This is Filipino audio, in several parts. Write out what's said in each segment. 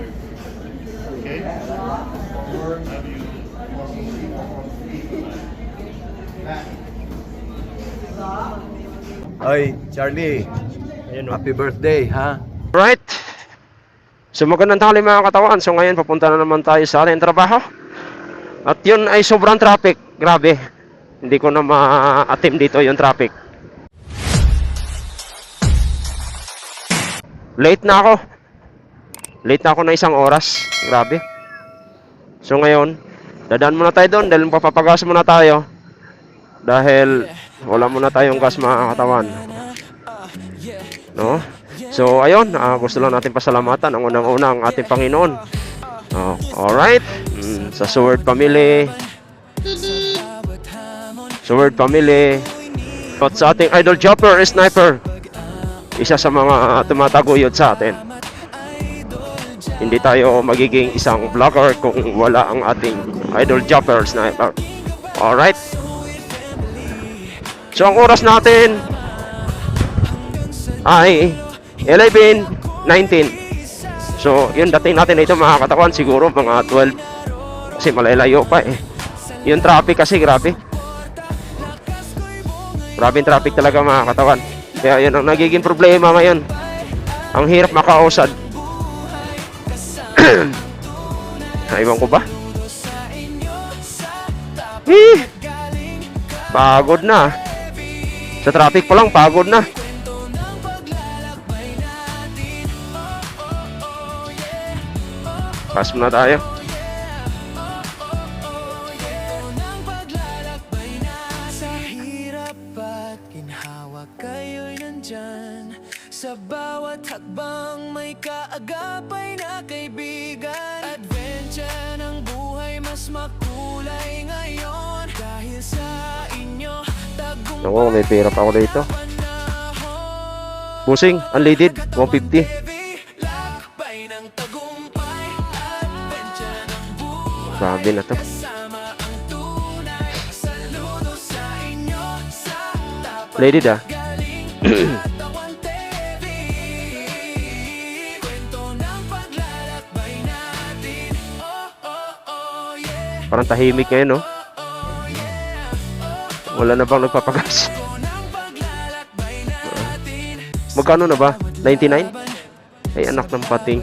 Okay? Or have you Ay, Charlie, happy birthday, ha? Right. So magandang tanghali mga katawan. So ngayon papunta na naman tayo sa ating trabaho. At yun ay sobrang traffic. Grabe. Hindi ko na ma-attempt dito yung traffic. Late na ako. Late na ako na 1 oras. Grabe. So ngayon, dadaan muna tayo doon dahil papapagas muna tayo. Dahil wala muna tayong gas mga katawan. No? So ayun, gusto lang natin pasalamatan ang unang-unang ating Panginoon. Alright, sa Sword Family. Sword Family. At sa ating idol Jumper Sniper. Isa sa mga tumataguyod sa atin. Hindi tayo magiging isang vlogger kung wala ang ating idol Jumper Sniper. Alright. So ang oras natin ay 11:19. So yun, dating natin ito mga katawan siguro mga 12. Kasi malalayo pa eh. Yung traffic kasi grabe. Grabing traffic talaga mga katawan. Kaya yun ang nagiging problema ngayon. Ang hirap makausad. Ewan ko ba? Pagod na. Sa traffic pa lang, pagod na. Pass muna tayo. Sa bawat hakbang may kaagapay na kaibigan. Adventure ng buhay mas makulay ngayon dahil sa inyo. Ako, may pera pa ako dito. Busing, unleaded, 150. Grabe na to. Leaded ah. Parang tahimik ngayon, no? Wala na bang nagpapagas? Magkano na ba? 99? Ay, anak ng pating.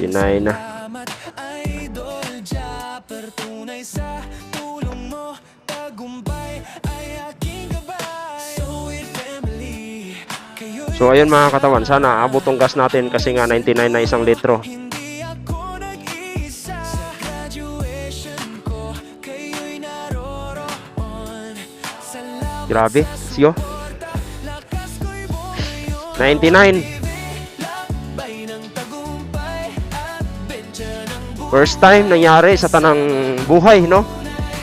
99 na. So ayun mga katawan, sana abot tong gas natin kasi nga 99 na 1 litro. Grabe, siyo. 99. First time nangyari sa tanang buhay, no?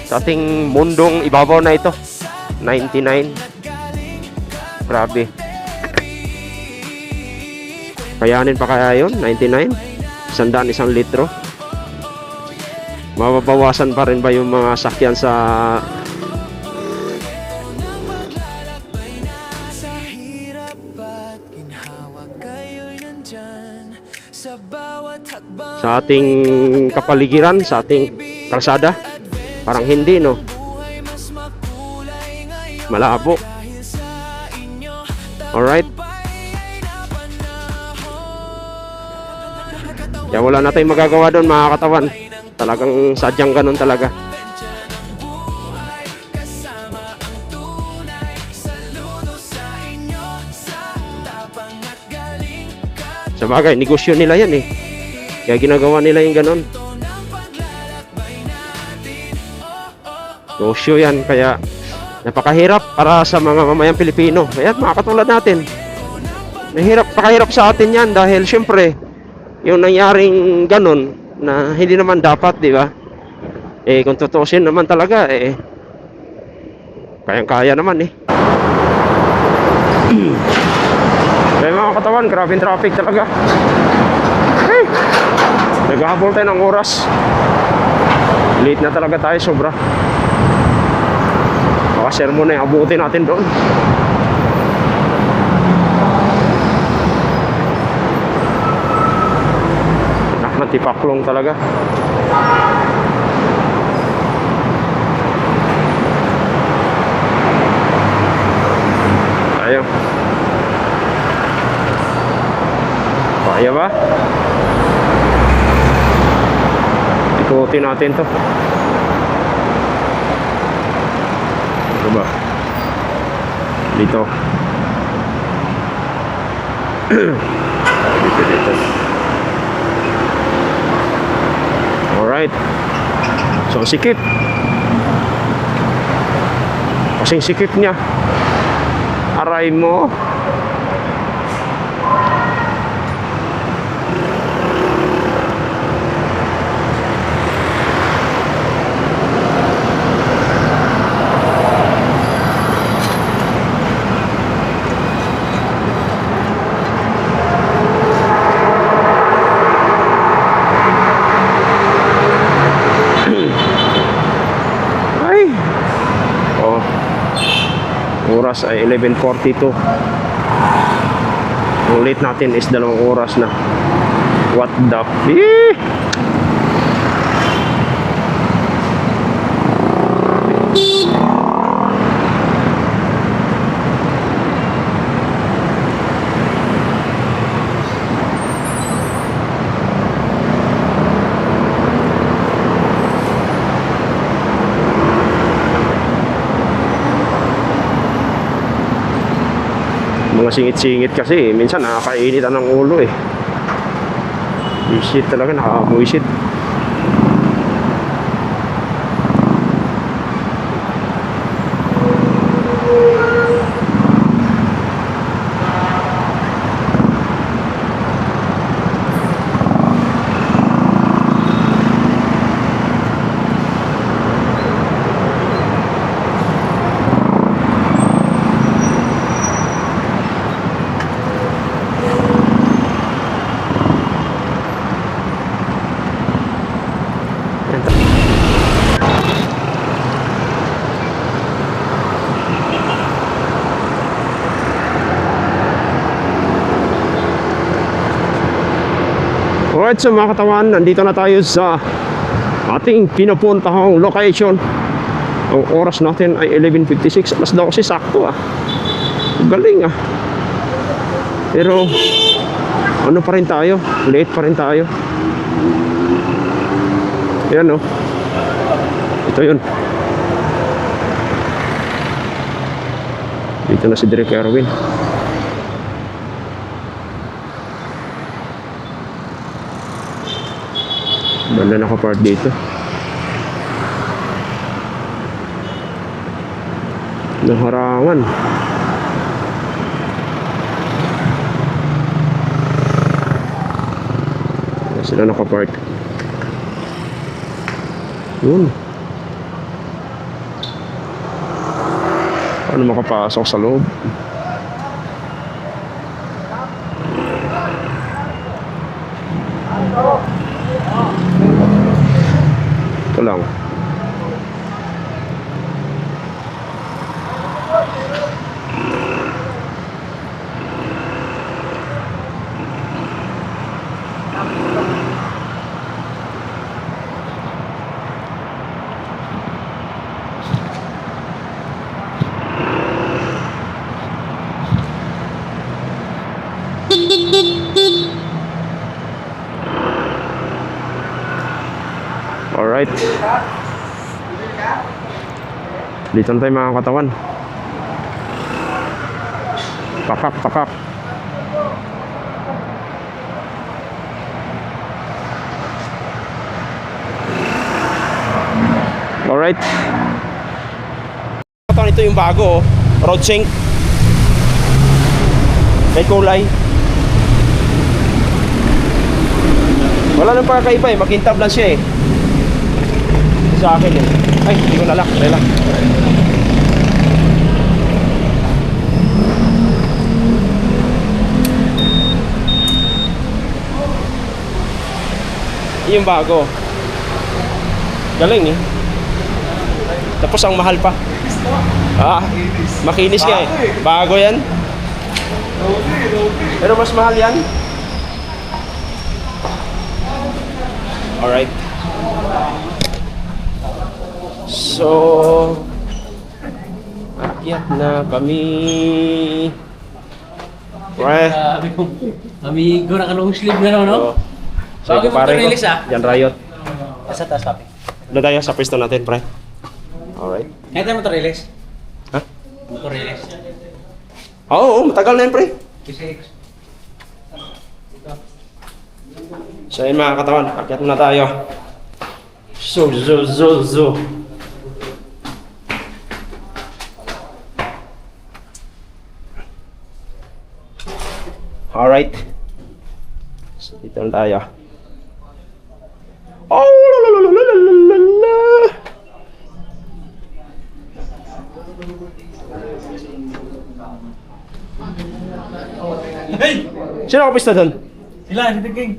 Sa ating mundong ibabaw na ito. 99. Grabe. Kayanin pa kaya yun? 99? 100 litro. Mababawasan pa rin ba yung mga sakyan sa ating kapaligiran, sa ating kalsada? Parang hindi, no? Malabo. Alright. Kaya wala na tayong magagawa doon mga katawan. Talagang sadyang ganun talaga. Sa bagay, negosyo nila yan eh. Kaya ginagawa nila yung ganun. Negosyo yan, kaya napakahirap para sa mga mamayang Pilipino. Kaya mga katulad natin, pakahirap sa atin yan dahil syempre, yung nangyaring ganun na hindi naman dapat, di ba? Eh, kung tutuusin naman talaga, eh, kayang-kaya naman eh. Kaya mga katawan, grabing traffic talaga. Hey! Naghahabol tayo ng oras. Late na talaga tayo, sobra. Baka sermon na yung abutin natin doon. Tipaklong talaga. Ayo. Kaya ba? Ikutin natin to. Ito ba? Dito. Dito. Alright. So, sikip. Kasing sikip niya. Aray mo. Oras ay 11:42. Ang late natin is 2 oras na. What the mga singit-singit kasi minsan nakakainitan ng ulo eh. Buisit talaga, nakakabuisit. Alright, so mga katawan, nandito na tayo sa ating pinupuntahang location. Ang oras natin ay 11:56. Alas 12, sakto Galing Pero ano pa rin tayo, late pa rin tayo. Yan ito yun. Dito na si Direk Erwin. Wala naka-park dito. Naharangan. Sila naka-park. Yun. Paano makapasok sa loob? Ito lang. Alright. Dito na tayo mga katawan. Pakak, pakak. Alright. Ito yung bago road sync. May kulay. Wala nang pagkaiba makintab lang siya sa akin Ay, hindi ko nalak. Relax. Yung bago. Galing Tapos ang mahal pa. Makinis nga Bago yan. Pero mas mahal yan. Alright. So, akyat na kami. Pre. Amigo na ka long sleeve na naman, no? So, sa Bago mo pare ito release, ko. ah. Yan, Riot. Asa taas, papi. Doon tayo sa pwesto natin, pre. Alright. Kaya tayo mo ito release? Ha? Ito release. Oo, matagal na yan, pre. Kasi, So yun mga katawan, akyat muna tayo. So. Alright. So dito na tayo. Oh, la. hey! Sino ako pista doon? Sila, si King.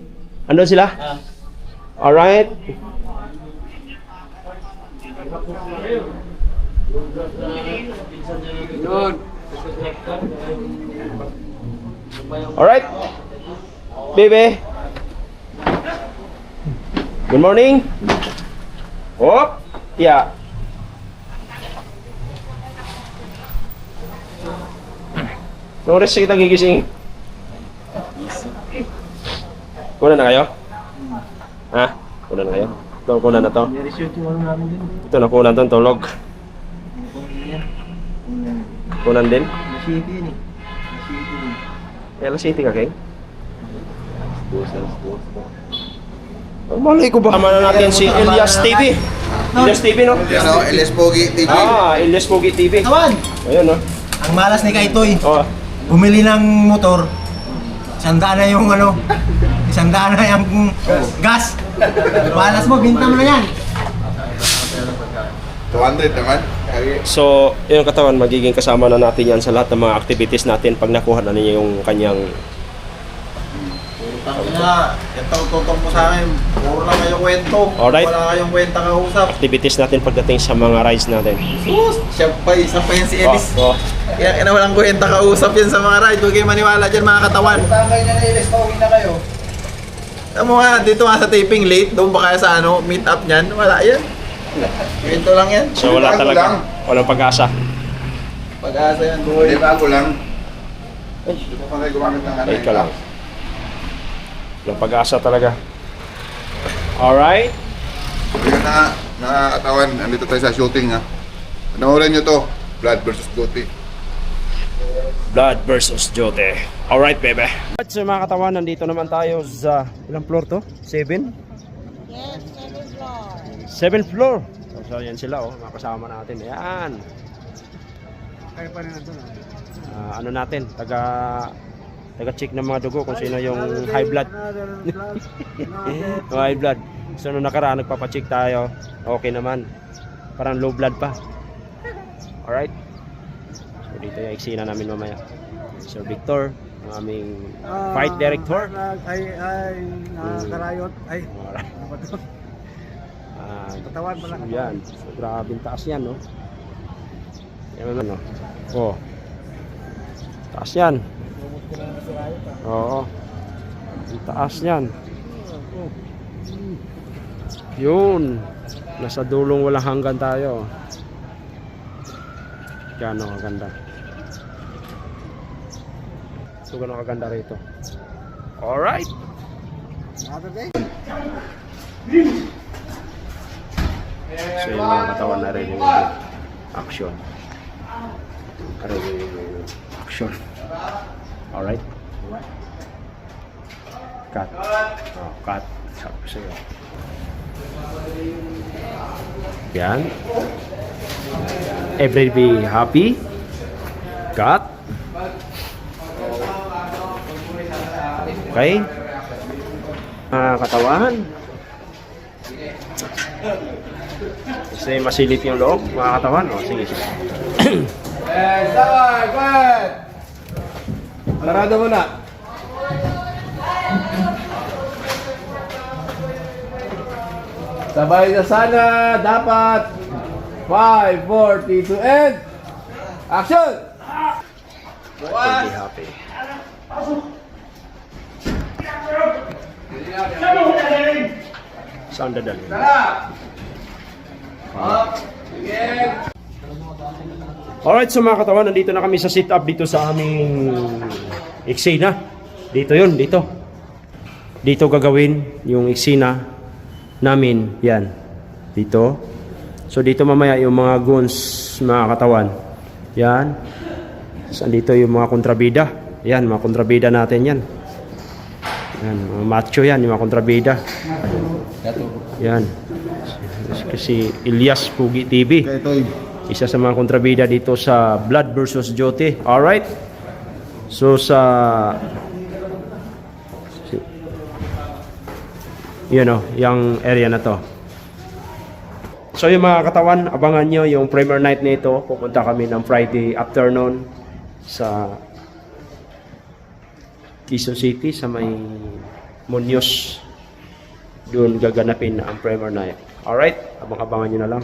Andun sila? Ah. Alright. Alright. Baby. Good morning. Oh, yeah. No oras kita gigising. Kuna na kayo? Ha? Kuna na kayo? Ito, kuna na to. Ito, nakunan to, tulog. Kunan din? Alas City ka, King? Malay ko ba? Tama na natin si Elias TV. Elias TV, no? Yan o, LS Pogi TV. Elias Pogi TV. Tawan! Ayun, no? Ang malas ni Kaitoy, Oh, bumili ng motor, 100 na yung 100 na yung gas. Malas mo, binta mo na yan. 200 naman. so, yung katawan, magiging kasama na natin yan sa lahat ng mga activities natin pag nakuha na niya yung kanyang Tangina, yung tutong mo sa akin, puro lang kayong kwento. Alright. Wala kayong kwenta kausap. activities natin pagdating sa mga rides natin. Sus! Siya pa, isa pa yan si Ellis. Oh. Kaya na walang kwenta kausap yan sa mga ride. Huwag kayo maniwala dyan mga katawan. Tangay na LS, pauwi na kayo. Tama nga, dito nga sa taping late, doon ba kaya sa meet up niyan? Wala yan. Kwento lang yan. So, wala Bago talaga. lang. Walang pag-asa. Pag-asa yan. Hindi, bago lang. Hindi pa kayo gumamit ng ano. Wait ka lang. Walang pag-asa talaga. Alright. Kaya na katawan, andito tayo sa shooting ha. Panoorin nyo to, Blood vs. Duty. Blood versus Jote. Alright, baby. At so mga katawan, nandito naman tayo sa ilang floor to? 7? Yes, 7th floor. 7th floor. So yan sila oh, mga kasama natin. Ayan. Kaya pa rin na doon. Ano natin, taga-check ng mga dugo kung sino yung high blood. Yung high blood. So nung nakaraan nagpapacheck tayo, okay naman. Parang low blood pa. Alright. So dito yung eksena namin mamaya. Sir Victor, ang aming fight director. Karayot. Ay, Alright. ano ba to? Katawan pala. Yan. So, grabing taas yan, no? Yan ano, no? Oh. Taas yan. Oo. Ang taas yan. Yun. Nasa dulong walang hanggan tayo. Gano'ng kaganda. So, gano'ng kaganda rito. Alright. So yung mga katawan na rin yung action. Action. Alright. Cut. Oh, cut. Sabi ko sa'yo. Yan. Everybody happy. Cut. Okay. Mga katawan. Kasi masilip yung loob, mga katawan. O, sige, sige. Sabay, kwet! Parado mo na. Sabay na sana, dapat 5, 4, 3, 2, and action! Everybody happy. Saan dadalhin? Alright, so mga katawan, nandito na kami sa sit-up dito sa aming eksena. Dito yun, dito. Dito gagawin yung eksena namin. Yan. Dito. So dito mamaya yung mga goons, mga katawan. Yan. So dito yung mga kontrabida. Yan, mga kontrabida natin yan. Yan, mga macho yan, yung mga kontrabida. Yan. Si Elias Pugi TV. Kaya ito, Isa sa mga kontrabida dito sa Blood versus Jote. Alright? So sa... yung area na to. So yung mga katawan, abangan nyo yung premiere night nito. Pupunta kami ng Friday afternoon sa Quezon City sa may Muñoz. Doon gaganapin ang premiere night. Alright? Abang-abangan nyo na lang.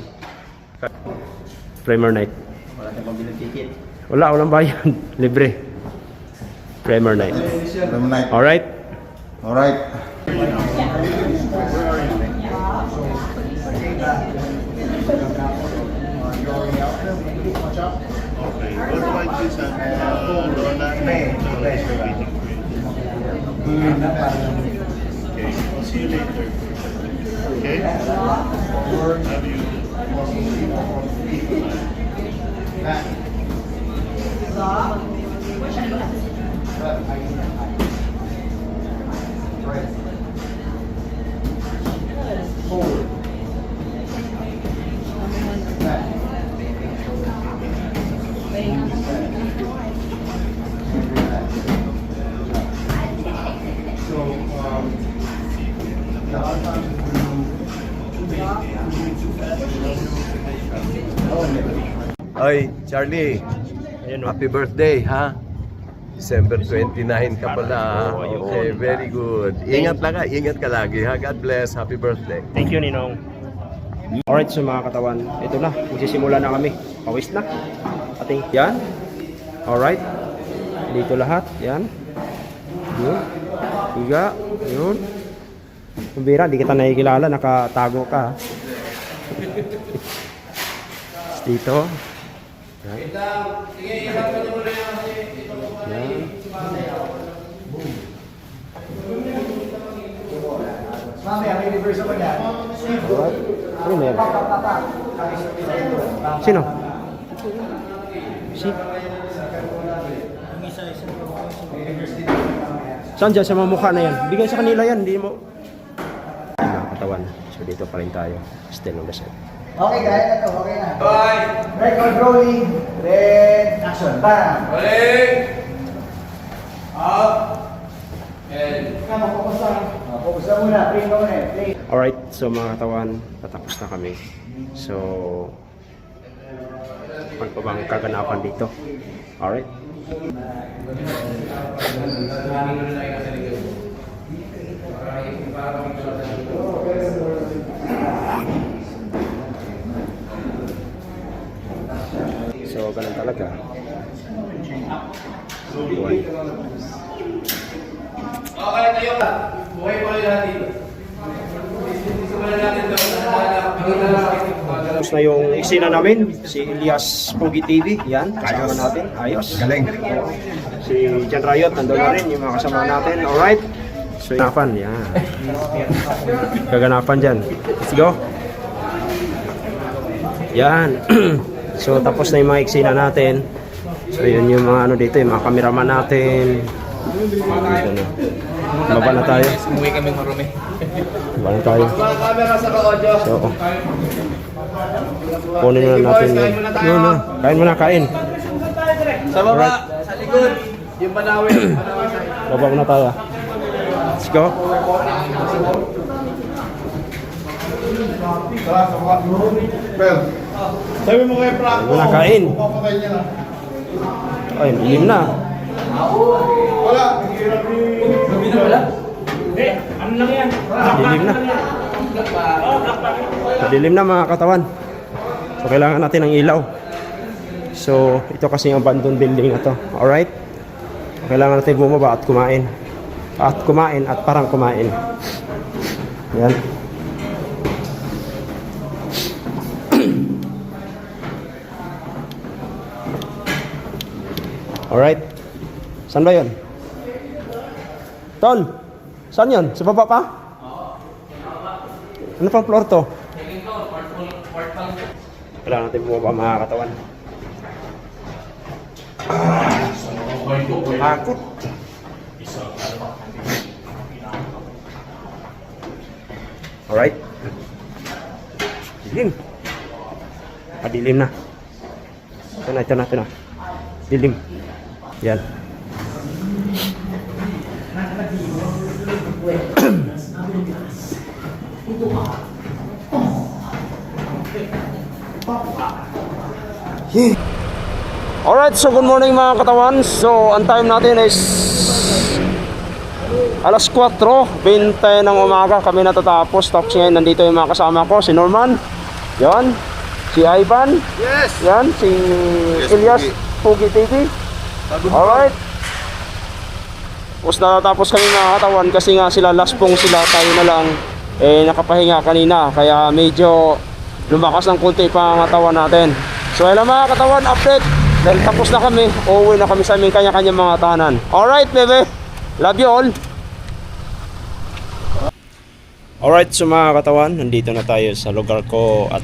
Premiere night. Wala tayong pambilang ticket. Walang bayan. Libre. Premiere night. Alam night. Alright? Alright. See you later. Okay? Love you. Oy, Charlie. Ayun, Happy birthday, ha? December 29 ka pala. Okay, very good. Ingat ka lagi, ha? God bless. Happy birthday. Thank you, Ninong. Alright, so mga katawan, ito na. Magsisimula na kami. Pawis na. Ating, yan. Alright. Dito lahat. Yan. Yun. Higa. Yun. Kumbira, di kita nakikilala. Nakatago ka. Dito. Yan. Yan. Alright. Ano na yan? Sino? Si? Saan dyan sa mga mukha na yan? Bigay sa kanila yan, hindi mo. Mga katawan. So dito pa rin tayo. Still on the set. Okay guys, ito, okay na. Bye! Record rolling, then action. Bam! Focus na muna, play ka muna, play. Alright, so mga katawan, patapos na kami. So, ano pa bang kaganapan dito? Alright. So, ganun talaga. Okay, tayo ka. Buhay pa rin natin. Simulan natin daw. Tapos na yung eksena namin, si Elias Pugi TV, yan, kasama natin, ayos. Galing. Si Jan Rayot, nandun na rin, yung mga kasama natin, alright. So, ganapan, yan. Kaganapan dyan. Let's go. Yan. So, tapos na yung mga eksena natin. So, yun yung mga ano dito, yung mga kameraman natin. Dito na. Baba na tayo. Umuwi kami marumi. Baba na tayo. Camera sa ka-audio. So, kunin na natin yun. Yun na. Kain mo na, kain. Sa baba, sa likod. Yung Manawin. Baba na tayo. Let's go. Pel. Sabi mo kay Frank. Kain mo na, kain. Papatay niya na. Ay, ilim na. Wala. Sabi na wala? Hindi, ano lang yan? Dilim na. Dilim na mga katawan. So, kailangan natin ng ilaw. So, ito kasi yung abandoned building na to. Alright? Kailangan natin bumaba at kumain. At kumain at parang kumain. Yan. Alright. Saan ba yun? Tol, saan yun? Sa baba pa? Ano pang floor to? Wala natin bumaba mga katawan. Takot. Alright. Dilim. Dilim na. Ito na. Dilim. Yan. Alright, so good morning mga katawan. So, ang time natin is alas 4:20 ng umaga kami natatapos. Tapos ngayon nandito yung mga kasama ko, si Norman, yan, si Ivan, Yes! yan, si Elias, Pugi TV. Alright. Tapos natatapos kami mga katawan kasi nga sila last pong sila, tayo na lang nakapahinga kanina. Kaya medyo lumakas ng kunti pa ang katawan natin. So ayun mga katawan, update. Dahil tapos na kami, uuwi na kami sa aming kanya-kanya mga tahanan. Alright, bebe. Love you all. Alright, so mga katawan, nandito na tayo sa lugar ko at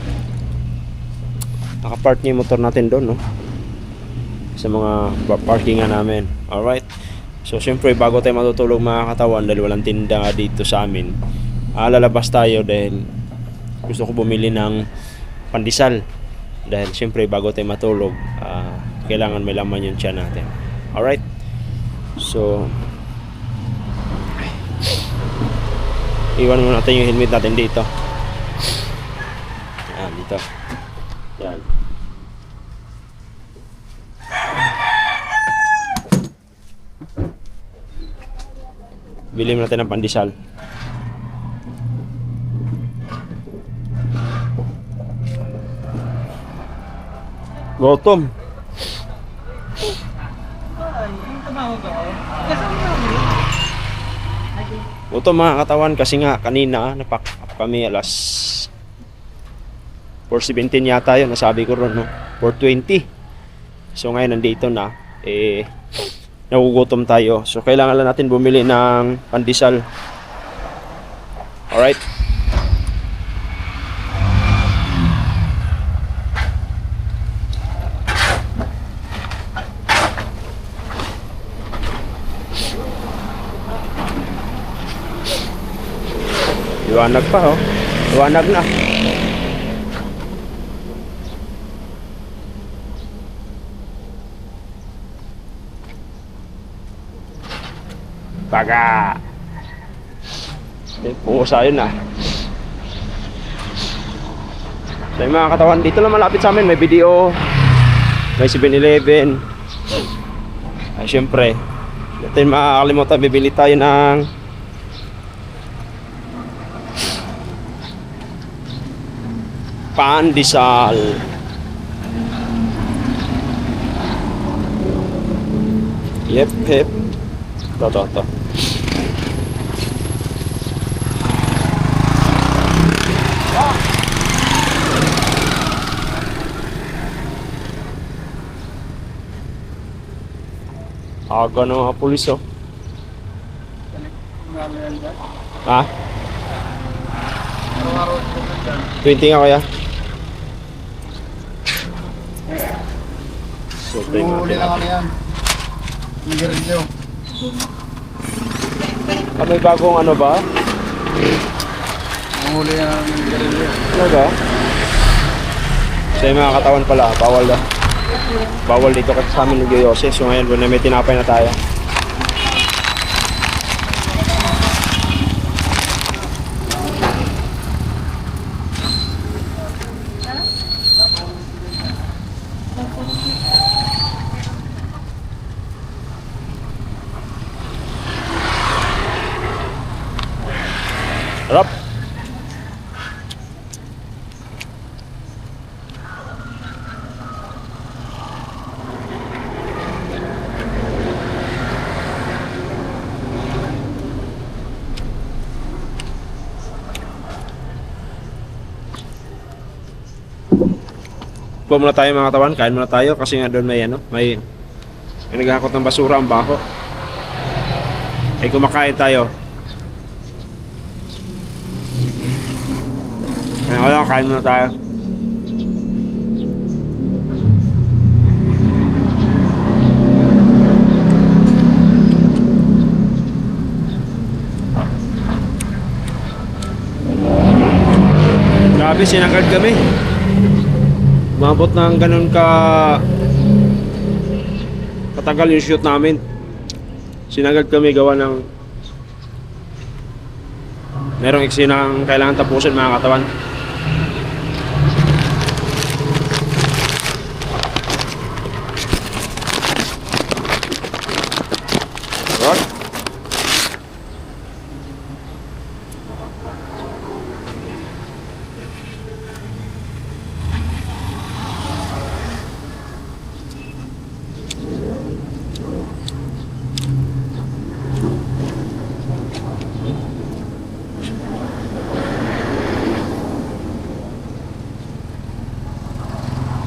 nakapark niya yung motor natin doon, no? Sa mga parkingan namin. Alright. So syempre bago tayo matutulog mga katawan, dahil walang tinda dito sa amin, lalabas tayo dahil gusto ko bumili ng pandesal. Dahil syempre bago tayo matulog, kailangan may laman yung tiyan natin. Alright. So iwan muna natin yung helmet natin dito. Yan, dito. Yan. Bili natin ng pandesal. Gutom. Gutom mga katawan kasi nga kanina napak kami alas 4:17 yata yun, nasabi ko ron, no? 4:20. So ngayon nandito na, nagugutom tayo. So kailangan lang natin bumili ng pandesal. Alright. Liwanag pa, oh. Liwanag na. Baga. Pusa yun na. So yung mga katawan dito lang malapit sa amin, may video, may 7-Eleven. Ay syempre, natin makakalimutan, bibili tayo ng pandesal. Yep. To. Aga ng mga pulis, oh. Ha? 20 nga kaya? So, Huli lang ano yan. Migarilyo. May bagong ano ba? Huli yan ng migarilyo. Ano ba? So yung mga katawan pala, bawal daw. Bawal dito kasi sa amin ng Jose. So ngayon, may tinapay na tayo. Harap. Kuha muna tayo mga katawan, kain muna tayo kasi nga doon may ano, may May naghahakot ng basura ang bako. Ay kumakain tayo. Kaya wala, kain muna tayo. Grabe, sinagad kami. Umabot ng ganun katagal yung shoot namin. Sinagad kami gawa ng merong eksenang kailangan tapusin, mga katawan. Right.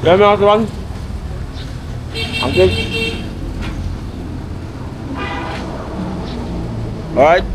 Yan mga katawan. Angkin. Alright.